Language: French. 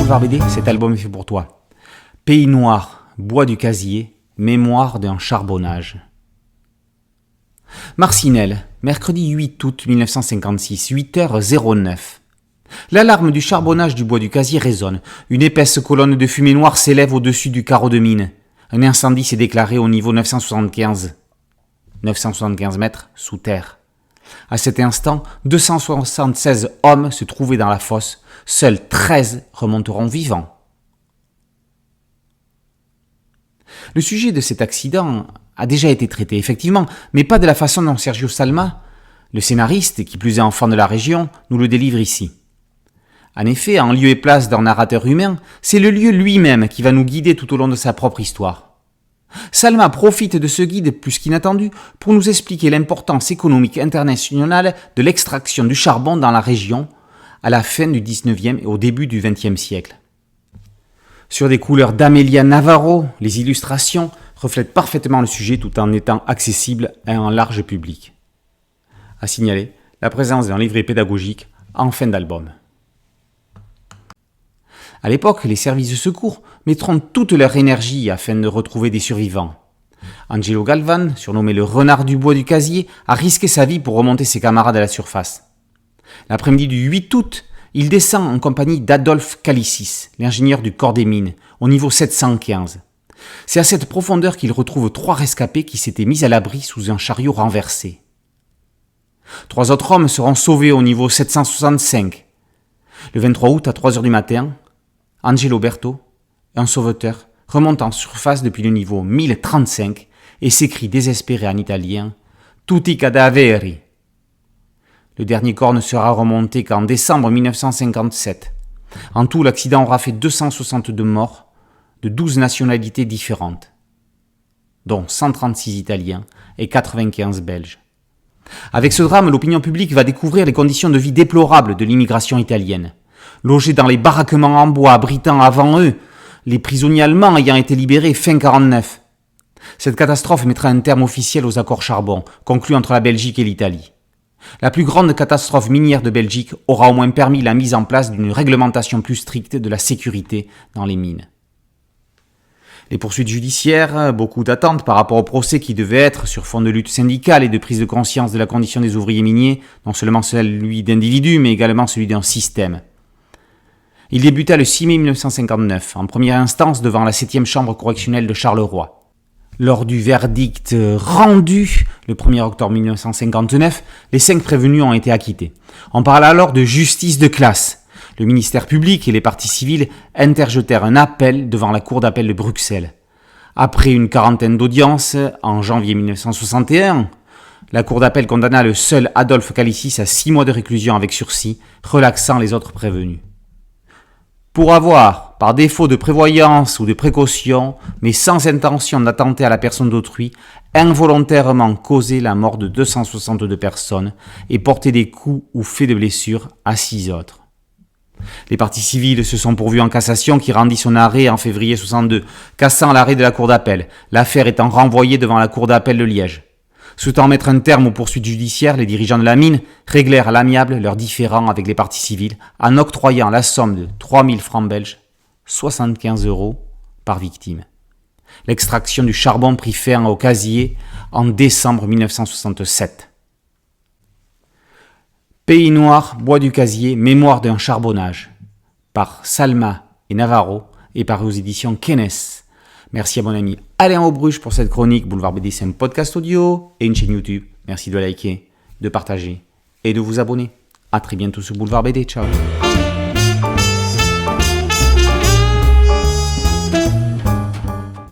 Boulevard BD, cet album est fait pour toi. Pays noir, bois du casier, mémoire d'un charbonnage. Marcinelle, mercredi 8 août 1956, 8h09. L'alarme du charbonnage du bois du casier résonne. Une épaisse colonne de fumée noire s'élève au-dessus du carreau de mine. Un incendie s'est déclaré au niveau 975. 975 mètres sous terre. À cet instant, 276 hommes se trouvaient dans la fosse. Seuls 13 remonteront vivants. Le sujet de cet accident a déjà été traité, effectivement, mais pas de la façon dont Sergio Salma, le scénariste, qui plus est enfant de la région, nous le délivre ici. En effet, en lieu et place d'un narrateur humain, c'est le lieu lui-même qui va nous guider tout au long de sa propre histoire. Salma profite de ce guide plus qu'inattendu pour nous expliquer l'importance économique internationale de l'extraction du charbon dans la région à la fin du 19e et au début du 20e siècle. Sur des couleurs d'Amelia Navarro, les illustrations reflètent parfaitement le sujet tout en étant accessibles à un large public. À signaler la présence d'un livret pédagogique en fin d'album. À l'époque, les services de secours mettront toute leur énergie afin de retrouver des survivants. Angelo Galvan, surnommé le renard du bois du casier, a risqué sa vie pour remonter ses camarades à la surface. L'après-midi du 8 août, il descend en compagnie d'Adolphe Calicis, l'ingénieur du corps des mines, au niveau 715. C'est à cette profondeur qu'il retrouve 3 rescapés qui s'étaient mis à l'abri sous un chariot renversé. 3 autres hommes seront sauvés au niveau 765. Le 23 août à 3h du matin, Angelo Berto, un sauveteur, remonte en surface depuis le niveau 1035 et s'écrie désespéré en italien « Tutti cadaveri ». Le dernier corps ne sera remonté qu'en décembre 1957. En tout, l'accident aura fait 262 morts de 12 nationalités différentes, dont 136 Italiens et 95 Belges. Avec ce drame, l'opinion publique va découvrir les conditions de vie déplorables de l'immigration italienne. Logés dans les baraquements en bois abritant avant eux les prisonniers allemands ayant été libérés fin 1949. Cette catastrophe mettra un terme officiel aux accords charbon conclus entre la Belgique et l'Italie. La plus grande catastrophe minière de Belgique aura au moins permis la mise en place d'une réglementation plus stricte de la sécurité dans les mines. Les poursuites judiciaires, beaucoup d'attentes par rapport au procès qui devait être sur fond de lutte syndicale et de prise de conscience de la condition des ouvriers miniers, non seulement celui d'individus mais également celui d'un système. Il débuta le 6 mai 1959, en première instance devant la 7e chambre correctionnelle de Charleroi. Lors du verdict rendu le 1er octobre 1959, les 5 prévenus ont été acquittés. On parle alors de justice de classe. Le ministère public et les parties civiles interjetèrent un appel devant la cour d'appel de Bruxelles. Après une quarantaine d'audiences, en janvier 1961, la cour d'appel condamna le seul Adolphe Calicis à 6 mois de réclusion avec sursis, relaxant les autres prévenus. Pour avoir, par défaut de prévoyance ou de précaution, mais sans intention d'attenter à la personne d'autrui, involontairement causé la mort de 262 personnes et porté des coups ou fait de blessures à 6 autres. Les parties civiles se sont pourvues en cassation qui rendit son arrêt en février 62, cassant l'arrêt de la cour d'appel, l'affaire étant renvoyée devant la cour d'appel de Liège. Souhaitant mettre un terme aux poursuites judiciaires, les dirigeants de la mine réglèrent à l'amiable leurs différends avec les parties civiles en octroyant la somme de 3000 francs belges, 75 € par victime. L'extraction du charbon prit fin au casier en décembre 1967. Pays noir, bois du casier, mémoire d'un charbonnage, par Salma et Navarro et paru aux éditions Kennes. Merci à mon ami Alain Aubruche pour cette chronique. Boulevard BD, c'est un podcast audio et une chaîne YouTube. Merci de liker, de partager et de vous abonner. À très bientôt sur Boulevard BD. Ciao.